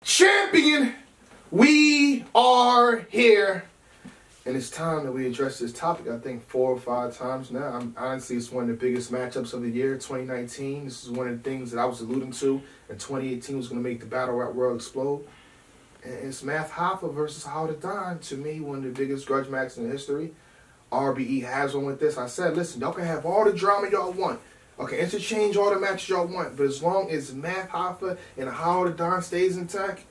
Champion, we are here. And it's time that we address this topic, I think 4 or 5 times now. Honestly, it's one of the biggest matchups of the year, 2019. This is one of the things that I was alluding to in 2018 was going to make the battle rap world explode. And it's Math Hoffa versus Howard Don. To me, one of the biggest grudge matches in history. RBE has one with this. I said, listen, y'all can have all the drama y'all want. Okay, interchange all the matches y'all want. But as long as Math Hoffa and Howard Don stays intact,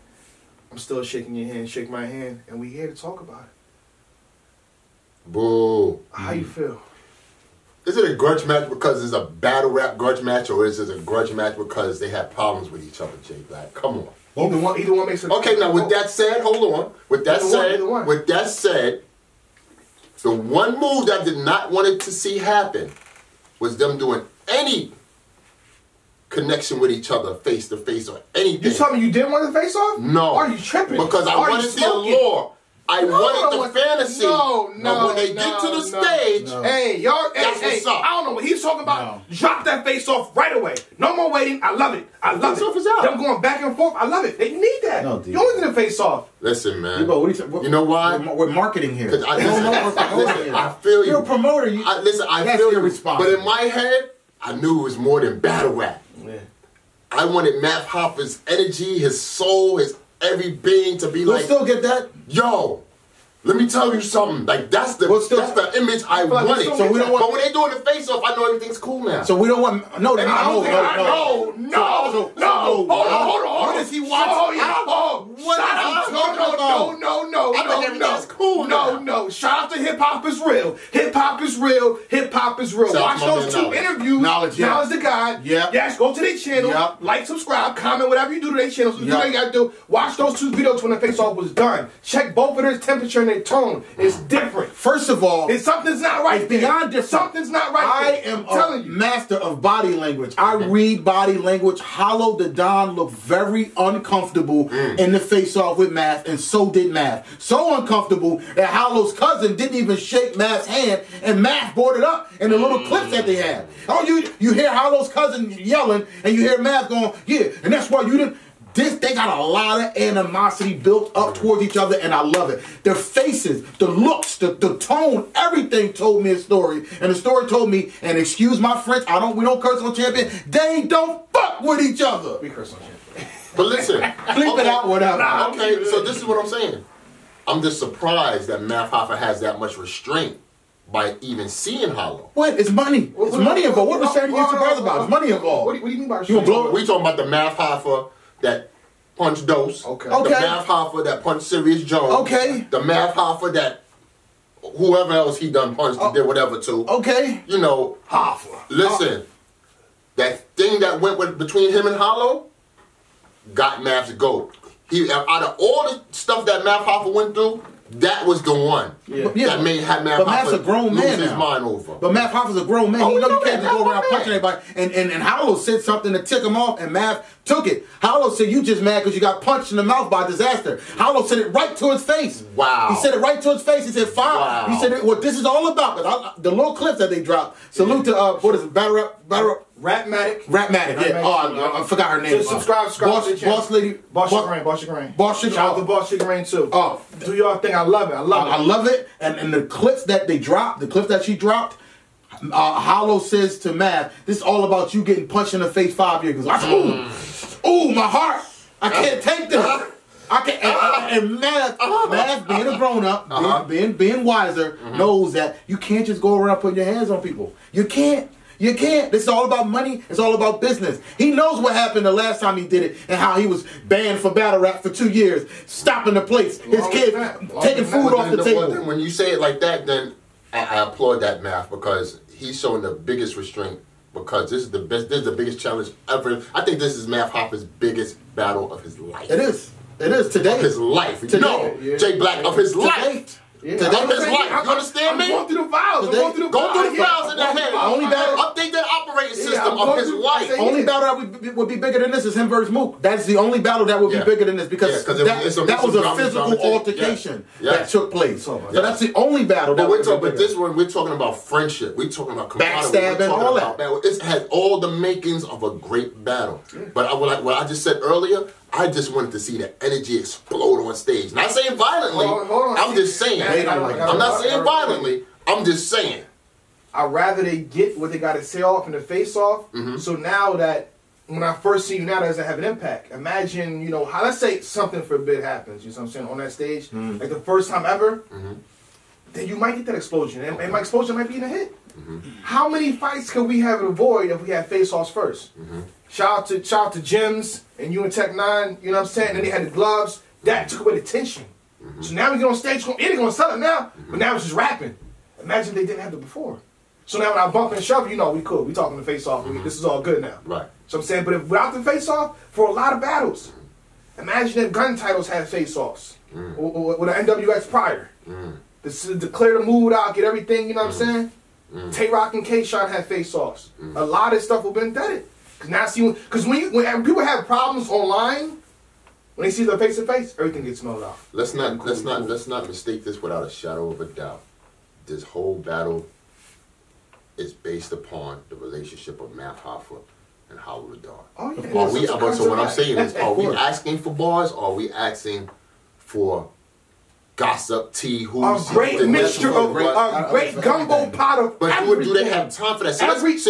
I'm still shaking your hand, shake my hand, and we here to talk about it. Boo. How you feel? Is it a grudge match because it's a battle rap grudge match, or is it a grudge match because they have problems with each other, Jay Black? Come on. Either one makes it. Okay, now with that said, hold on. With that said, the one move that I did not want it to see happen was them doing any connection with each other, face to face or anything. You tell me you didn't want to face off? No. Are you tripping? Because I wanted the allure. I wanted the fantasy. No. But when they get to the stage, hey, y'all, that's what's up. I don't know what he's talking about. Drop that face off right away. No more waiting. I love it. I love it. Is out. Them going back and forth. I love it. They need that. No, you don't need to face off. Listen, man. You know why? We're marketing here. Listen, I feel you. You're a promoter. I feel you. But in my head, I knew it was more than battle rap. Yeah. I wanted Math Hoffa's energy, his soul, his every being to be You'll still get that? Yo, let me tell you something. Like that's the image I wanted. So we don't want. But when they doing the face off, I know everything's cool now. So we don't want. No. Hold on. What is he watching? No. I think everything's cool now. No. Shout out to Hip Hop is Real. Hip Hop is real. Hip Hop is real. Watch those 2 interviews. Knowledge the guide. Yeah. Yes, go to their channel. Yep. Like, subscribe, comment, whatever you do to their channels. You do what you gotta do. Watch those 2 videos when the face off was done. Check both of their temperature and their tone. It's different. First of all, something's not right. It's beyond different. Something's not right. I am a master of body language. I read body language. Hollow the Don looked very uncomfortable in the face off with Math, and so did Math. So uncomfortable that Hollow's cousin didn't even shake Math's hand, and Math brought it up in the little clips that they had. Oh, you hear Hollow's cousin yelling, and you hear Math going, yeah, and that's why you didn't. They got a lot of animosity built up towards each other, and I love it. Their faces, the looks, the tone, everything told me a story. And the story told me, and excuse my French, we don't curse on Champion, they don't fuck with each other. We curse on Champion. But listen. Bleep it out, whatever. Okay, so this is what I'm saying. I'm just surprised that Math Hoffa has that much restraint by even seeing Hollow. What? It's money. It's money involved. What restraint are you surprised about? It's money involved. What do you mean by restraint? We talking about the Math Hoffa that punched Dose. Okay. The Math Hoffa that punched Serious Jones. Okay. The Math Hoffa that whoever else he done punched and did whatever to. Okay. You know, Hoffa. Listen, that thing that went between him and Hollow got Math's goat. Out of all the stuff that Math Hoffa went through, that was the one that made Math Hoffa lose his mind over. But Math Hoffa's a grown man. You can't just go around punching everybody. And Hollow said something to tick him off, and Math took it. Hollow said, you just mad because you got punched in the mouth by Disaster. Hollow said it right to his face. Wow. He said it right to his face. He said, fine. Wow. He said, what this is all about. But the little clips that they dropped. Salute to, what is it, Battle Rap? Rapmatic, yeah. Oh, I forgot her name. So subscribe to the channel. Boss Lady. Boss Sugar Boss Sugar. Shout out to Boss Sugar too. Oh. Do your thing. I love it. I love it. And the clips that they dropped, the clips that she dropped, Hollow says to Math, this is all about you getting punched in the face 5 years. He goes, ooh, my heart. I can't take this. I can't. And Math being a grown up, being wiser, knows that you can't just go around putting your hands on people. You can't. This is all about money. It's all about business. He knows what happened the last time he did it and how he was banned for battle rap for 2 years, stopping the place. His kid taking food off the table. When you say it like that, then I applaud that Math because he's showing the biggest restraint because this is the best. This is the biggest challenge ever. I think this is Math Hoffa's biggest battle of his life. It is. It is today. Of his life. Today. No, Jay Black of his life. Yeah. Today of his life. You understand me? Going through the files. Go through the files in that head. Only battle. Update that operating system of his life. Only battle that would be bigger than this is him versus Mook. That's the only battle that would be bigger than this because that was a physical altercation that took place. So that's the only battle that would be bigger. But this one, we're talking about friendship. We're talking about backstabbing, all that. It has all the makings of a great battle. But what I just said earlier, I just wanted to see the energy explode on stage. Not saying violently. Hold on. I'm just saying. I'm not saying violently. I'm just saying. I'd rather they get what they got to say off in the face-off. So now that, when I first see you now, that doesn't have an impact. Imagine, you know, how, let's say something forbid happens, you know what I'm saying, on that stage, like the first time ever, then you might get that explosion. And my explosion might be in a hit. How many fights could we have avoided if we had face-offs first? Shout out to Jims and you and Tech 9, you know what I'm saying? And then they had the gloves. That took away the tension. So now we get on stage, they're going to sell it now, but now it's just rapping. Imagine they didn't have it before. So now when I bump and shove, you know, we cool. We talking the face-off. This is all good now. Right. So I'm saying, but if without the face-off, for a lot of battles, imagine if gun titles had face-offs. Or with an NWX prior. To clear the mood out, get everything, you know what I'm saying? Tay-Rock and K-Shot had face-offs. A lot of stuff will be indebted. Because now see, because when people have problems online, when they see them face-to-face, everything gets smelled out. Let's not mistake this without a shadow of a doubt. This whole battle is based upon the relationship of Math Hoffa and Hollow the Dawn. Oh yeah. So what I'm saying is, are we asking for bars, or are we asking for gossip, tea, who's a great mixture of a great gumbo pot of but everything. do they have time for that? So let's get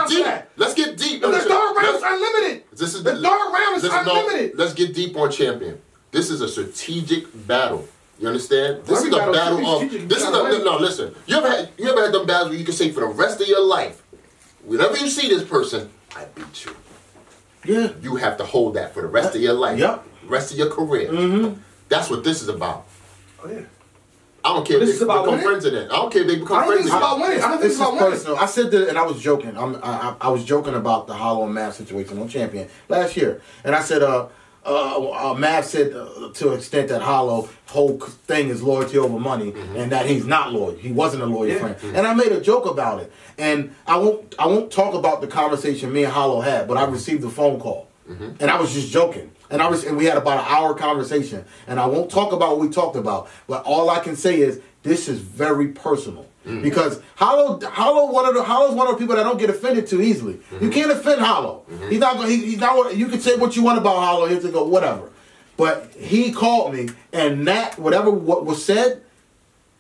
deep. Let's get deep. The third round is unlimited. The third round is unlimited. Let's get deep on Champion. This is a strategic battle. You understand? This is the battle of. No. Listen. You ever had them battles where you can say for the rest of your life, whenever you see this person, I beat you. Yeah. You have to hold that for the rest of your life. Yep. Rest of your career. That's what this is about. Oh yeah. I don't care if they become friends in it. I don't care if they become friends in it. I don't think it's about winning. I said that, and I was joking. I was joking about the Hollow and Mav situation on Champion last year, and I said, Mav said to an extent that Hollow whole thing is loyalty over money, and that he's not loyal. He wasn't a loyal friend, and I made a joke about it. And I won't talk about the conversation me and Hollow had, but I received a phone call, and I was just joking. And we had about an hour conversation, and I won't talk about what we talked about, but all I can say is this is very personal because Hollow's one of the people that don't get offended too easily. You can't offend Hollow. He's not. You can say what you want about Hollow. He'll go whatever, but he called me, and that what was said,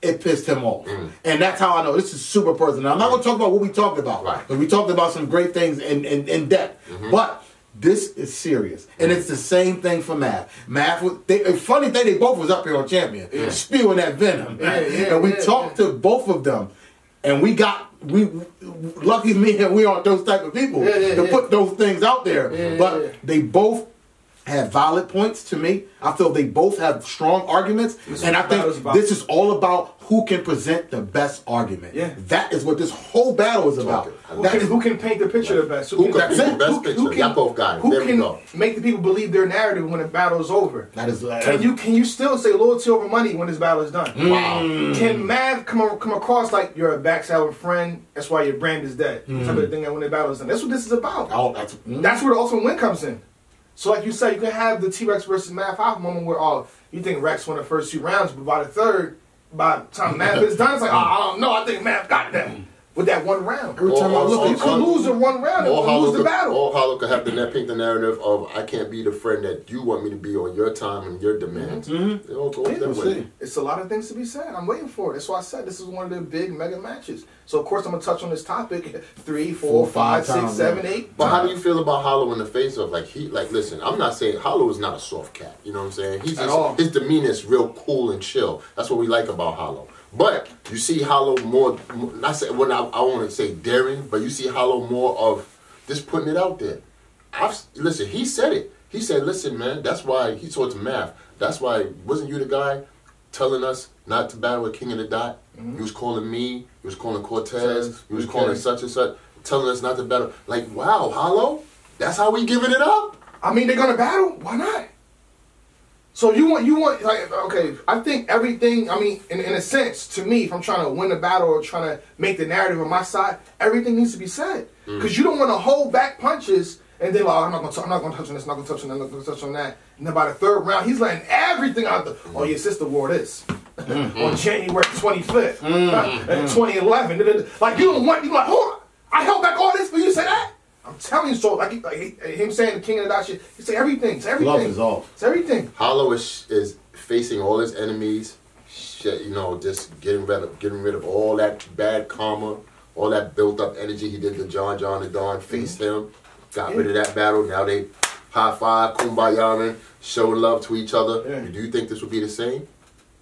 it pissed him off, and that's how I know this is super personal. I'm not going to talk about what we talked about, because we talked about some great things in depth, but. This is serious, and it's the same thing for Mav. Funny thing, they both was up here on Champion, spewing that venom, and we talked to both of them, and lucky me, and we aren't those type of people to put those things out there. But they both have valid points to me. I feel they both have strong arguments, and I think this is all about who can present the best argument. That is what this whole battle is about. Who can paint the picture the best? Who can paint the best picture? Y'all both got it. Who can make the people believe their narrative when the battle is over? Can you still say loyalty over money when this battle is done? Wow. Can Mav come across like you're a backstabbing friend? That's why your brand is dead. Type of thing when the battle is done. That's what this is about. That's where the ultimate win comes in. So like you said, you can have the T-Rex versus Mav Hoffa moment where you think Rex won the first 2 rounds, but by the third, by the time Mav is done, it's like, I don't know, I think Mav got them with that 1 round. Every time I look, you could lose in 1 round and lose the battle. Or Hollow could have paint the narrative of I can't be the friend that you want me to be on your time and your demands. It all goes that way. It's a lot of things to be said. I'm waiting for it. That's why I said this is one of the big mega matches. So of course I'm gonna touch on this topic 3, 4, 5, 6, 7, 8. But how do you feel about Hollow in the face of listen, I'm not saying Hollow is not a soft cat. You know what I'm saying? His demeanor is real cool and chill. That's what we like about Hollow. But you see Hollow more not say when I want to say daring, but you see Hollow more of just putting it out there. Listen, he said it. He said, listen, man, that's why he told to Mav. That's why wasn't you the guy telling us not to battle with King of the Dot? He was calling me, he was calling Cortez, he was calling such and such, telling us not to battle. Like, wow, Hollow, that's how we giving it up? I mean, they're gonna battle? Why not? So you want like, okay, I think everything, I mean, in a sense, to me, if I'm trying to win a battle or trying to make the narrative on my side, everything needs to be said. Because you don't want to hold back punches and then like, I'm not gonna touch on this, I'm not gonna touch on that, I'm not gonna touch on that. And then by the 3rd round, he's letting everything out the, oh, your sister wore this. On January 25th, 2011. Like, you don't want, you're like, hold on, I held back all this for you to say that? I'm telling you, so like him saying the King of the Dot shit, he say everything. It's everything. Love is off. It's everything. Hollow is facing all his enemies. Shit, you know, just getting rid of all that bad karma, all that built up energy he did to John and Don. Faced him, got rid of that battle. Now they high five, kumbaya, show love to each other. Yeah. Do you think this would be the same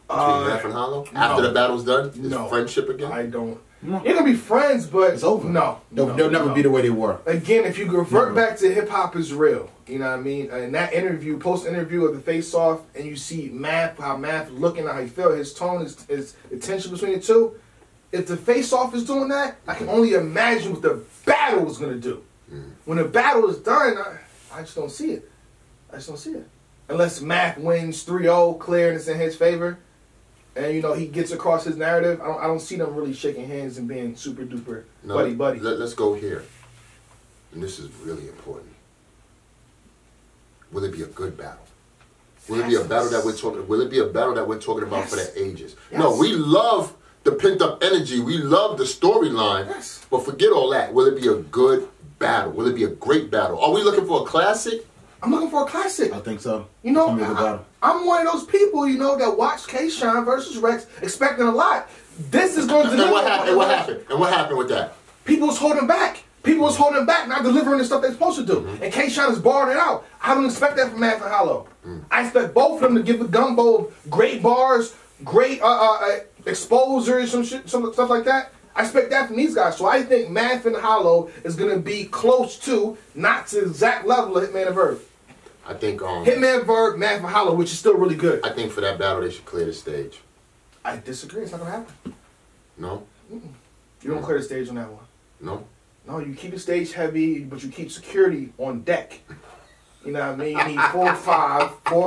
between Math and Hollow after the battle's done? Is friendship again? I don't. No. You're gonna be friends, but it's over. They'll never be the way they were. Again, if you revert back to hip hop is real, you know what I mean? In that interview, post interview of the Face Off, and you see how Math looking, how he felt, his tone, his the tension between the two. If the Face Off is doing that, I can only imagine what the battle is gonna do. When the battle is done, I just don't see it. I just don't see it. Unless Math wins 3-0, clear, and it's in his favor. And, you know, he gets across his narrative. I don't see them really shaking hands and being super duper buddy. Let's go here. And this is really important. Will it be a good battle? Will it be a battle that we're talking? Will it be a battle that we're talking about for the ages? Yes. No, we love the pent up energy. We love the storyline. Yes. But forget all that. Will it be a good battle? Will it be a great battle? Are we looking for a classic? I'm looking for a classic. I think so. You know, I'm one of those people, you know, that watched K-Shine versus Rex expecting a lot. This is going to deliver. And what happened? And what happened with that? People was holding back. People was holding back, not delivering the stuff they're supposed to do. And K-Shine is barring it out. I don't expect that from Math and Hollow. I expect both of them to give a gumbo of great bars, great exposures, some stuff like that. I expect that from these guys. So I think Math and Hollow is going to be close to, not to the exact level of Hitman and Verb. I think Hitman, Verb, Math and Hollow, which is still really good. I think for that battle they should clear the stage. I disagree. It's not going to happen. No? You don't clear the stage on that one. No? No, you keep the stage heavy, but you keep security on deck. You know what I mean? You need 4 or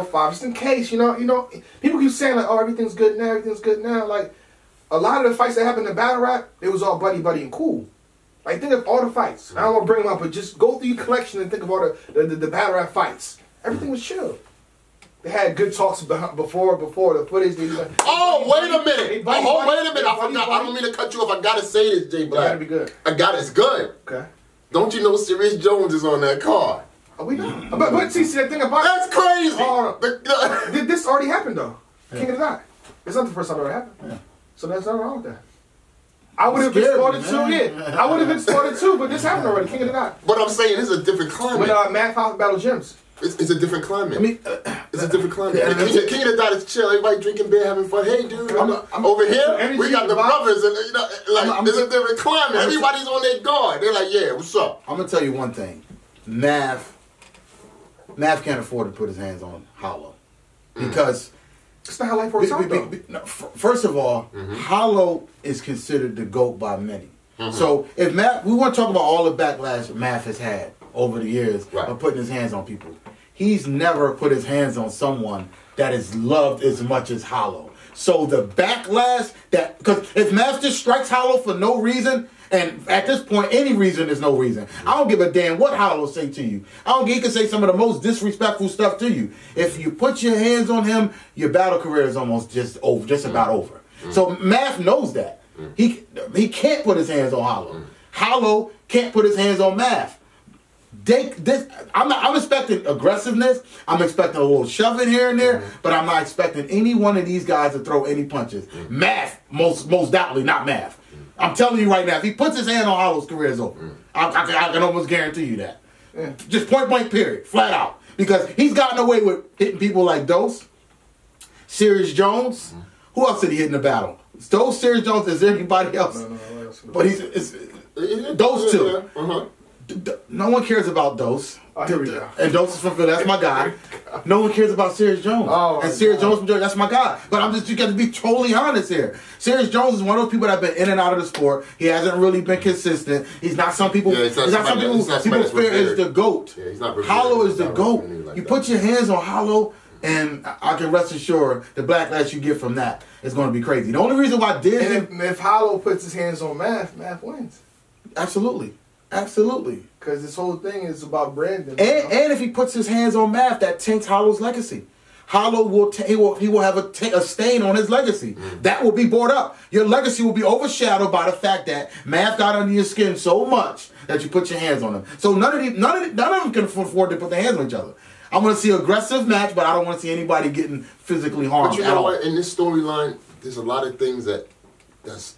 5, just in case, you know. People keep saying, like, oh, everything's good now. Like, a lot of the fights that happened in battle rap, it was all buddy and cool. Like, think of all the fights. I don't want to bring them up, but just go through your collection and think of all the battle rap fights. Everything was chill. They had good talks before the footage. Wait a minute. Wait a minute. I forgot. I don't mean to cut you off. I gotta say this, Jay Black. It gotta be good. It's good. Okay. Don't you know Serious Jones is on that card? Oh, we know. But see, the thing about that's crazy. Did this already happened though? Yeah. King of the Dot. It's not the first time it ever happened. Yeah. So that's nothing wrong with that. I would have exported too, yeah. I would have exported too, but this happened already. King of the Dot. But I'm saying this is a different climate. When Math House Battle Gyms. It's a different climate. I mean, it's a different climate. King of the Dot is chill. Everybody drinking beer, having fun. Hey, dude, I'm over here. We got the brothers, and you know, like it's a different climate. Everybody's on their guard. They're like, yeah, what's up? I'm gonna tell you one thing. Math can't afford to put his hands on Hollow because it's not how life works out. No, first of all, Hollow is considered the GOAT by many. So if Math, we want to talk about all the backlash Math has had over the years of putting his hands on people. He's never put his hands on someone that is loved as much as Hollow. So the backlash that, because if Math just strikes Hollow for no reason, and at this point, any reason is no reason. I don't give a damn what Hollow say to you. He can say some of the most disrespectful stuff to you. If you put your hands on him, your battle career is almost just about over. So Math knows that. He can't put his hands on Hollow. Hollow can't put his hands on Math. I'm expecting aggressiveness. I'm expecting a little shoving here and there, but I'm not expecting any one of these guys to throw any punches. Math, most doubtly not Math. I'm telling you right now, if he puts his hand on Hollow's career is over. I can almost guarantee you that. Yeah. Just point blank, period, flat out. Because he's gotten away with hitting people like Dose, Serious Jones. Who else did he hit in the battle? Dose, Serious Jones. Is there anybody else? No, but those two. No one cares about Dose. And Dose is from Philly. That's my guy. No one cares about Serious Jones. And Serious Jones from Jersey. That's my guy. But you got to be totally honest here. Serious Jones is one of those people that have been in and out of the sport. He hasn't really been consistent. He's not some people. People fear is the GOAT. Yeah, he's not Hollow is the GOAT. Like you put your hands on Hollow, and I can rest assured the backlash you get from that is going to be crazy. The only reason why if Hollow puts his hands on Math wins. Absolutely. Because this whole thing is about branding. And if he puts his hands on Math, that taints Hollow's legacy. Hollow will he will have a stain on his legacy. That will be brought up. Your legacy will be overshadowed by the fact that Math got under your skin so much that you put your hands on him. So none of them can afford to put their hands on each other. I want to see an aggressive match, but I don't want to see anybody getting physically harmed. But you know what? In this storyline, there's a lot of things that's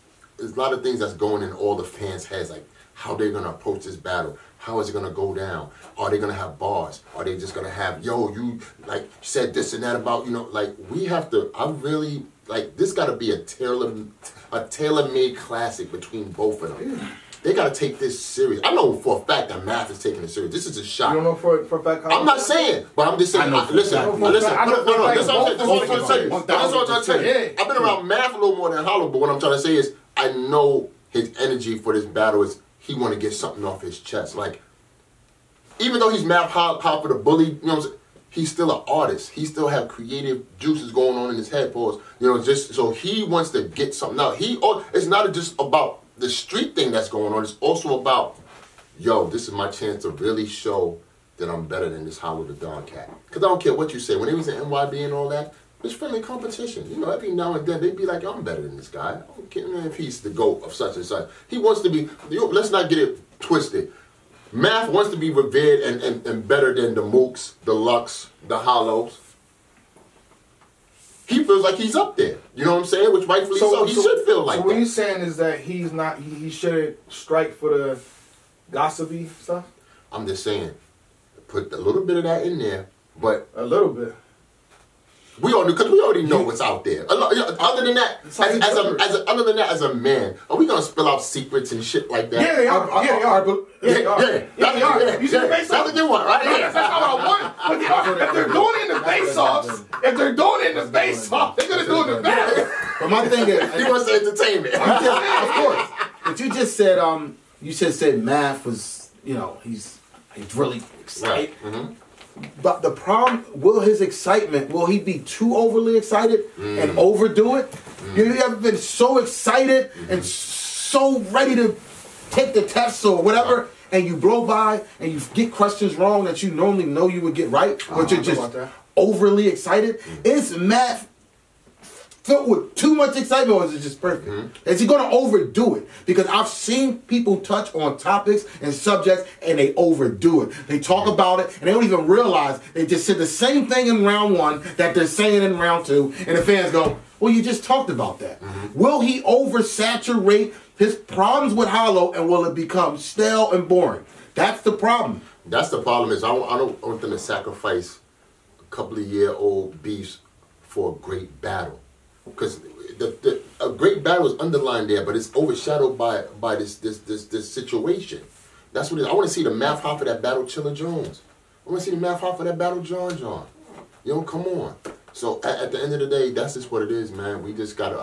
going in all the fans' heads, like how they're gonna approach this battle. How is it gonna go down? Are they gonna have bars? Are they just gonna have, yo, you like said this and that about, you know, like we have to. I really like this. Got to be a tailor-made classic between both of them. Yeah. They got to take this serious. I know for a fact that Math is taking it serious. This is a shot. You don't know for a fact how... I'm not saying, but I'm just saying. Listen. That's what I'm trying to tell you. I've been around Math a little more than Hollow, but what I'm trying to say is I know his energy for this battle is he want to get something off his chest. Like, even though he's Math Hoffa the bully, you know what I'm saying? He's still an artist. He still have creative juices going on in his head, pause. You know, just so he wants to get something out. It's not just about the street thing that's going on. It's also about, yo, this is my chance to really show that I'm better than this Hollow the Don cat. Because I don't care what you say. When he was in NYB and all that, it's friendly competition. You know, every now and then they'd be like, yo, I'm better than this guy. I don't care if he's the GOAT of such and such. He wants to be, let's not get it twisted. Math wants to be revered and better than the Mooks, the Lux, the Hollows. He feels like he's up there. You know what I'm saying? Which rightfully so. He should feel like that. So what you're saying is that he's not, he shouldn't strike for the gossipy stuff? I'm just saying, put a little bit of that in there, but... A little bit. We already know what's out there. Other than that, as a man, are we gonna spill out secrets and shit like that? Yeah, they are. You see the face-offs? That's what you want, right? Yeah, that's not what I want. But if they're doing it in the face-offs, they're gonna do it in the battle. But my thing is, he wants entertainment. Of course. But you just said, you said Math was, you know, he's really excited. Right. Mm-hmm. But the problem, will he be too overly excited and overdo it? You ever been so excited and so ready to take the test or whatever, and you blow by and you get questions wrong that you normally know you would get right, but you're just overly excited? Is Matt filled with too much excitement, or is it just perfect? Is he going to overdo it? Because I've seen people touch on topics and subjects and they overdo it. They talk about it and they don't even realize they just said the same thing in round one that they're saying in round two, and the fans go, well, you just talked about that. Will he oversaturate his problems with Hollow, and will it become stale and boring? That's the problem. That's the problem. Is I don't want them to sacrifice a couple of year-old beefs for a great battle. Because a great battle is underlined there, but it's overshadowed by this situation. That's what it is. I want to see the Math Hoffa that battle Chilla Jones. I want to see the Math Hoffa that battle John. You know, come on. So at the end of the day, that's just what it is, man. I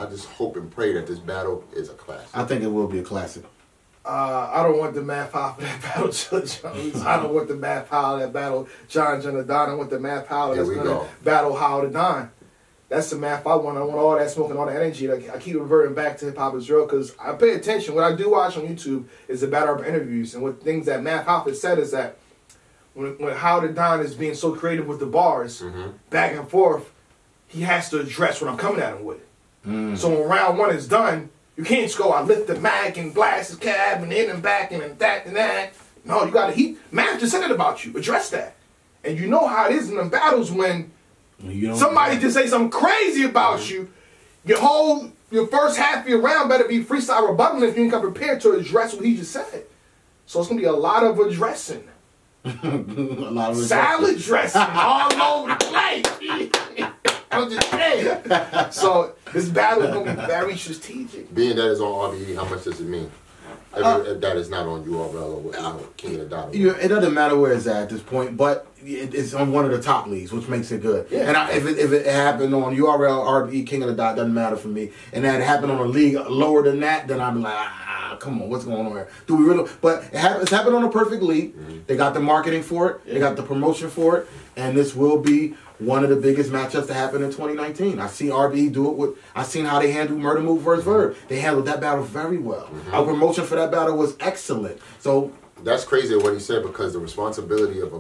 just hope and pray that this battle is a classic. I think it will be a classic. I don't want the Math Hoffa that battle Chilla Jones. I don't want the Math Hoffa that battle John the Don. I want the Math Hoffa that's going to battle Howard the Don. That's the Math I want. I want all that smoke and all that energy. I keep reverting back to Hip Hop is Real because I pay attention. What I do watch on YouTube is the battle rap interviews. And what things that Math Hoffa said is that when Howard the Don is being so creative with the bars, back and forth, he has to address what I'm coming at him with. So when round one is done, you can't just go, I lift the Mac and blast his cab and in and back and that and that. No, you got to, Math just said it about you. Address that. And you know how it is in the battles when somebody just say something crazy about you. Your first half of your round better be freestyle rebuttal if you ain't come prepared to address what he just said. So it's gonna be a lot of addressing. Salad dressing all over the place. I'm just saying. So this battle is gonna be very strategic. Being that it's on RBE, how much does it mean? That is not on URL or King of the Dot. It doesn't matter where it's at this point, but it's on one of the top leagues, which makes it good. Yeah. And if it happened on URL, RBE, King of the Dot, doesn't matter for me. And that happened on a league lower than that, then I'm like, come on, what's going on here? Do we really? But it's happened on a perfect league. They got the marketing for it. They got the promotion for it. And this will be one of the biggest matchups to happen in 2019. I've seen RBE do it I've seen how they handled Murder Move versus Verb. They handled that battle very well. Our promotion for that battle was excellent. So that's crazy what he said, because the responsibility of a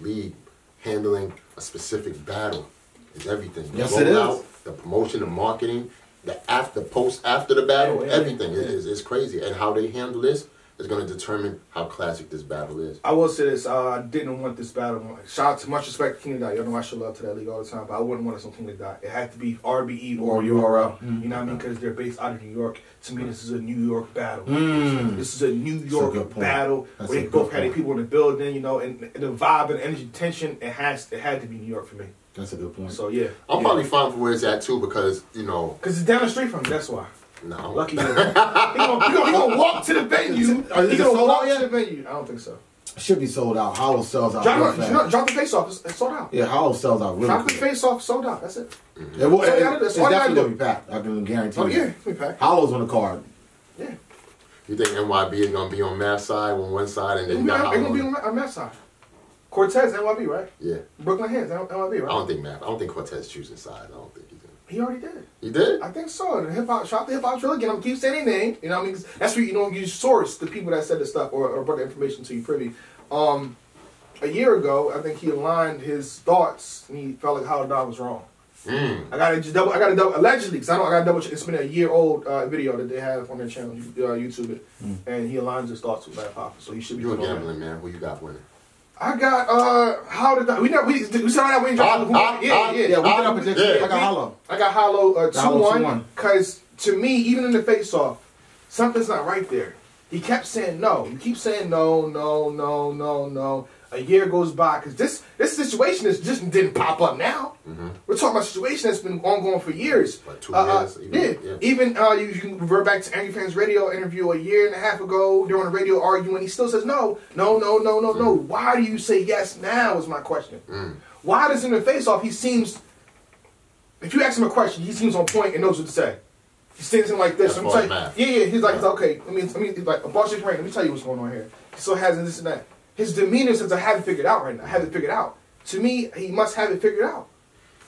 league handling a specific battle It's everything. The Yes, it is. rollout, the promotion, the marketing, the after the battle, everything is crazy. And how they handle this is going to determine how classic this battle is. I will say this: I didn't want this battle. Shout out to much respect to King of Dot. Y'all know I show love to that league all the time, but I wouldn't want it on King of Dot. It had to be RBE or URL. You know what I mean? Because they're based out of New York. To me, this is a New York battle. This is a New York battle where they both had people in the building. You know, and the vibe and energy, tension. It had to be New York for me. That's a good point. So yeah, I'm probably fine for where it's at too because because it's down the street from me. That's why. No. Lucky you. He gonna walk to the venue. He gonna walk to the venue. I don't think so. It should be sold out. Hollow sells out. Drop the face off. It's sold out. Yeah, Hollow sells out really Drop the face off. Sold out. That's it. It's definitely gonna be packed. I can guarantee. Oh you. yeah, it's gonna be packed. Hollow's on the card. Yeah. You think NYB is gonna be on Math's side on one side and then they're gonna be on Math's side. Cortez, NYB, right? Yeah. Brooklyn Heads, NYB, right? I don't think Cortez choosing sides. I don't think he's gonna. He already did. He did? I think so. The hip hop, shout the hip hop drill again. I'm keep saying their name. You know what I mean? That's where you source the people that said the stuff or brought the information to you privy. A year ago, I think he aligned his thoughts and he felt like Howard Don was wrong. I got to double allegedly because I got to double check. It's been a year old video that they have on their channel, YouTube it, and he aligns his thoughts with Matt Hoffa, so he should be. You're gambling, man. Who you got winning? I got Howard Don. We saw that winning. Yeah, we did up prediction. I got Hollow. I got Hollow 2-1 because to me, even in the face off, something's not right there. He kept saying no. You keep saying no. A year goes by because this situation just didn't pop up now. We're talking about a situation that's been ongoing for years. Like 2 years. Even you can revert back to Angry Fans Radio interview a year and a half ago. They're on the radio arguing. He still says no. Why do you say yes now? Is my question. Why does in the face off he seems? If you ask him a question, he seems on point and knows what to say. He stands in like this. That's He's like, okay. He's like a boss. Let me tell you what's going on here. He still has this and that. His demeanor says, I have it figured out right now. I have it figured out. To me, he must have it figured out.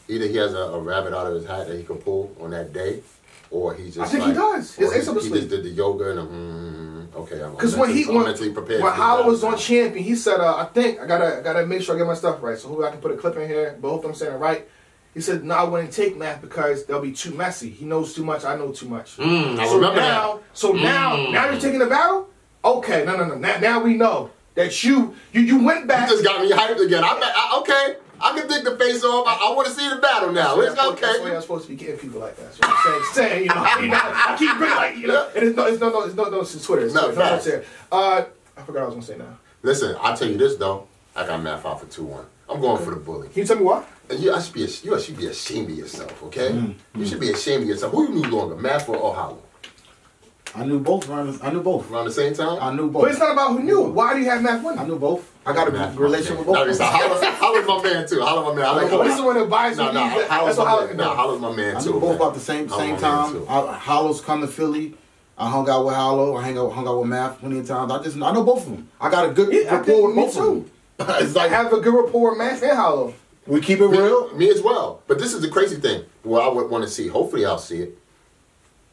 Either he has a rabbit out of his hat that he can pull on that day, or he just. I think he does. He just did the yoga and okay. Because when mentally prepared. When Hollow was on Champion, he said, I think I gotta make sure I get my stuff right. So hopefully I can put a clip in here. But hopefully I'm saying it right. He said, no, I wouldn't take Math because they'll be too messy. He knows too much. I know too much. I remember that. So now you're taking the battle. Okay, no. Now we know. That you went back. You just got me hyped again. Okay, I can take the face off. I want to see the battle now. It's okay. That's why I'm supposed to be getting people like that. So I'm saying, I keep bringing and it's no Twitter. It's no, facts. I forgot what I was gonna say now. Listen, I'll tell you this though. I got Math out for 2-1. I'm going for the bully. Can you tell me why? And you should be ashamed of yourself. Okay, you should be ashamed of yourself. Who you knew longer, Math or Hollow? I knew both. Around the same time? I knew both. But it's not about who knew. Why do you have Math winning? I knew both. I got a relationship with both. Hollow's my man too. Hollow's my man. This is one that buys me. Hollow's my man too. I knew both about the same time. Hollow's come to Philly. I hung out with Hollow. I hung out with Math plenty of times. I know both of them. I got a good rapport with both of them. It's like have a good rapport with Math and Hollow. We keep it real. Me as well. But this is the crazy thing. Well, I would want to see. Hopefully, I'll see it.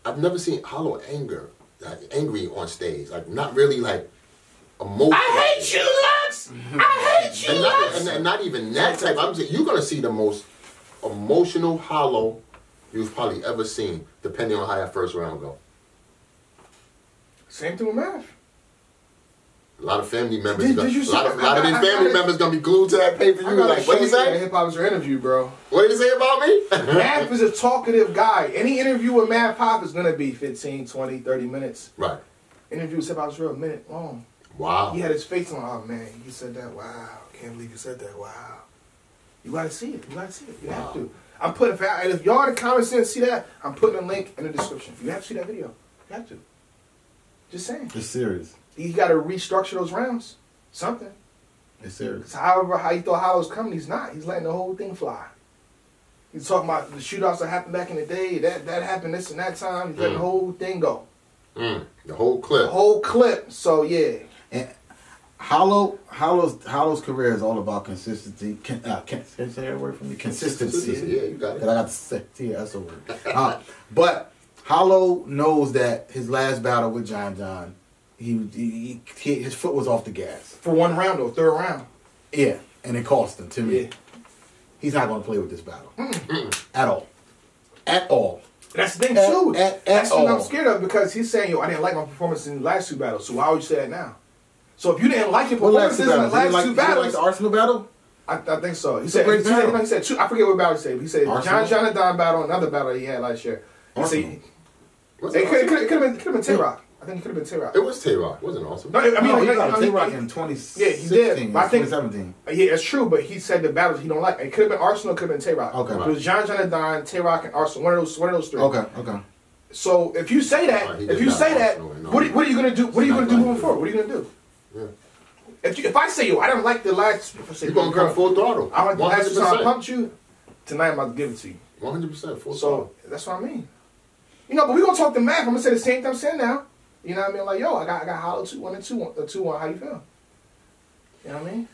I've never seen Hollow angry on stage. Like not really like emotional. I hate you, Lux. I hate you, Lux. And not even that type. I'm saying you're gonna see the most emotional Hollow you've probably ever seen, depending on how that first round go. Same thing with Math. A lot of family members. A lot of these family members gonna be glued to that pay-per-view. Like, what you say? Hip Hop is your interview, bro. What did you say about me? Math is a talkative guy. Any interview with Math Pop is gonna be 15, 20, 30 minutes. Right. Interview with Hip Hop is real, a minute long. Wow. He had his face on. Oh man, he said that. Wow, can't believe you said that. Wow. You gotta see it. You have to. I'm putting. If y'all in the comments didn't see that, I'm putting a link in the description. You have to see that video. You have to. Just saying. It's serious. You got to restructure those rounds. Something. It's serious. However, how you thought Hollow's coming, he's not. He's letting the whole thing fly. He's talking about the shootouts that happened back in the day. That happened this and that time. He's letting the whole thing go. The whole clip. The whole clip. So yeah. And Hollow's career is all about consistency. Can you say that word for me? Consistency. Yeah, you got it. Because I got to say, that's a word. But Hollow knows that his last battle with John, his foot was off the gas. For one round or third round. Yeah, and it cost him to me. he's not going to play with this battle at all. At all. That's the thing too. That's what all. I'm scared of because he's saying, yo, I didn't like my performance in the last 2 battles. So why would you say that now? So if you didn't like your performances in the last 2 battles, like the Arsenal battle. I think so. He said, he said 2. I forget what battle he said. He said John Don battle, another battle he had last year. He said it could have been Tay-Rock. I think it could have been Tay-Rock. It was Tay-Rock. It wasn't awesome. No, I mean, he got Tay-Rock in 2016. Yeah, he did. But I think 2017. Yeah, it's true. But he said the battles he don't like. It could have been Arsenal. Could have been Tay-Rock. Okay. It was John Don, Tay-Rock, and Arsenal. One of those 3. Okay. So if you say that, what are you gonna do? What are you gonna do moving forward? What are you gonna do? Yeah. If I say, yo, I don't like the last, you're gonna come full throttle. I like the last time I pumped you. Tonight I'm about to give it to you. 100% full throttle. So that's what I mean. You know, but we gonna talk the math. I'm gonna say the same thing I'm saying now. You know what I mean? Like, yo, I got Hollow 2-1 and 2-1. How you feel? You know what I mean?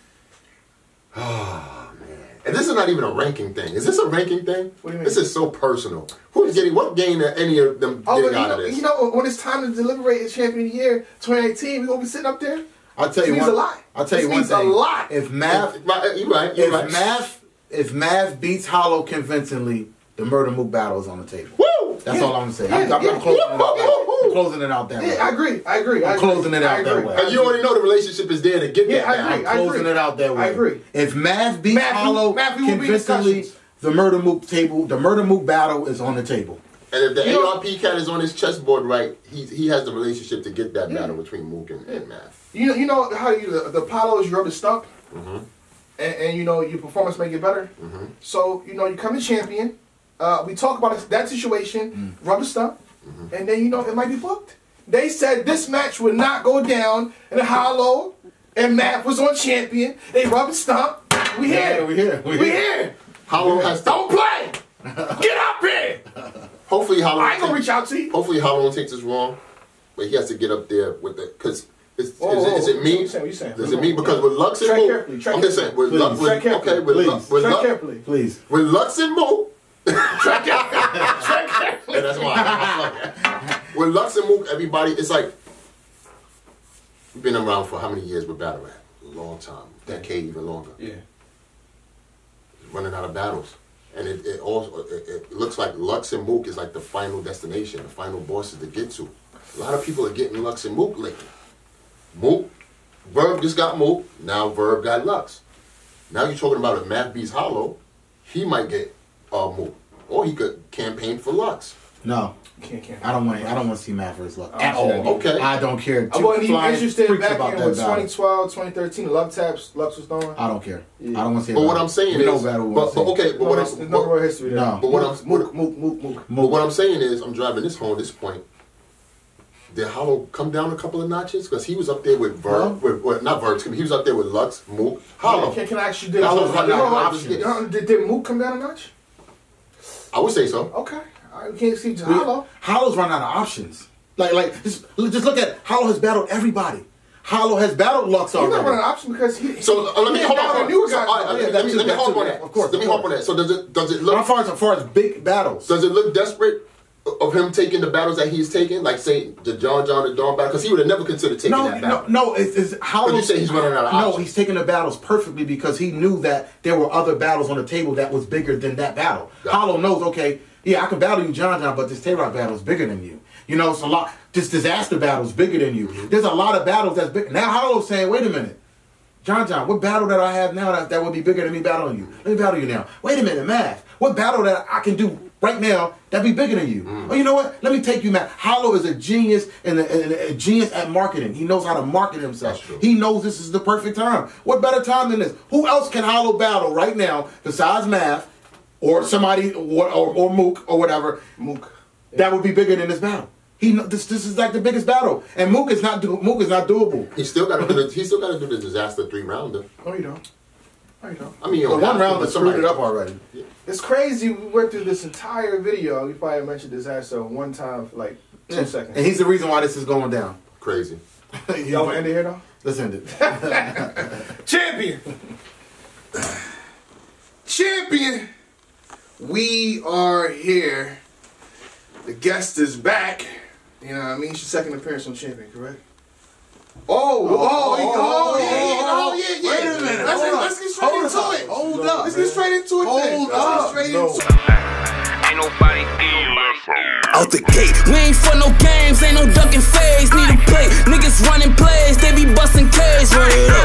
Oh man. And this is not even a ranking thing. Is this a ranking thing? What do you mean? This is so personal. Who's getting what gain are any of them getting out of this? You know, when it's time to deliberate as champion of the year 2018, we gonna be sitting up there. I'll tell you one. A lot. I'll tell you one thing. A lot. If Math, you're right. If Math beats Hollow convincingly, the Murder Mook battle is on the table. Woo! That's all I'm gonna say. I'm closing it out that way. I agree. I'm closing it out that way. And you already know the relationship is there to get that. I'm closing it out that way. I agree. If Math beats Hollow convincingly, the Murder Mook battle is on the table. And if the ARP cat is on his chessboard right, he has the relationship to get that battle between Mook and Math. You know how the Apollos, you rub the stump, and you know your performance may get better. So you know you come to champion. We talk about that situation, rub the stump, and then you know it might be booked. They said this match would not go down, and Hollow and Matt was on champion. They rub the stump. We here. Hollow has to, don't play. Get up here. Hopefully Hollow. I ain't gonna reach out to you. Hopefully Hollow won't take this wrong, but he has to get up there with the because. Is it me? Is it me? Because with Lux and Mook, I'm just saying. With Lux and Mook, tread carefully. And that's why. With Lux and Mook, everybody, it's like we've been around for how many years with battle rap? A long time, decade, even longer. Yeah. Running out of battles, and it looks like Lux and Mook is like the final destination, the final bosses to get to. A lot of people are getting Lux and Mook lately. Mook, Verb just got Mook, now Verb got Lux. Now you're talking about if Math beats Hollow, he might get Mook. Or he could campaign for Lux. No. I don't want to see Math versus Lux at all. Okay. I don't care. I wasn't even interested back in with 2012, 2013, Love Taps, Lux was throwing. I don't care. Yeah. I don't want to see. But what I'm saying is, there's no real history there. No. But Mook. what I'm saying is, I'm driving this home at this point. Did Hollow come down a couple of notches? Because he was up there with Verb, not Verb, he was up there with Lux, Mook, Hollow. Can I ask you this? Did Mook come down a notch? I would say so. Okay. We can't see Hollow. Hollow's run out of options. Just look at Hollow has battled everybody. Hollow has battled Lux already. He's not running out of options because he. So let me hold on. Let me hop on that. Of course. Let me hop on that. So does it look? As far as big battles, does it look desperate of him taking the battles that he's taking, like say the John and Dawn battle? Because he would have never considered taking that battle. No. It's Hollow. You say he's running out of options. No, he's taking the battles perfectly because he knew that there were other battles on the table that was bigger than that battle. Hollow knows, okay, yeah, I can battle you, John, but this Tay-Rock battle is bigger than you. You know, it's a lot. This disaster battle is bigger than you. There's a lot of battles that's big. Now Hollow's saying, wait a minute, John, what battle that I have now that would be bigger than me battling you? Let me battle you now. Wait a minute, Math. What battle that I can do right now that'd be bigger than you? Oh, you know what? Let me take you, Math. Hollow is a genius and a genius at marketing. He knows how to market himself. He knows this is the perfect time. What better time than this? Who else can Hollow battle right now besides Math or somebody or Mook or whatever? Mook. That would be bigger than this battle. This is like the biggest battle, and Mook is not doable. He still got to do the disaster 3-rounder. No, you don't. I mean, the one round screwed it up already. Yeah. It's crazy. We went through this entire video. You probably mentioned disaster one time for like 2 seconds. And he's the reason why this is going down. Crazy. Y'all want to end it here though? Let's end it. Champion. We are here. The guest is back. You know what I mean? It's your second appearance on Champion, correct? Yeah. Wait a minute. Let's let's get straight into it. Hold up. Let's get straight into it. Hold up. Ain't nobody out the gate. We ain't for no games, ain't no ducking phase. Need a play. Niggas running plays, they be busting K's. Run it up.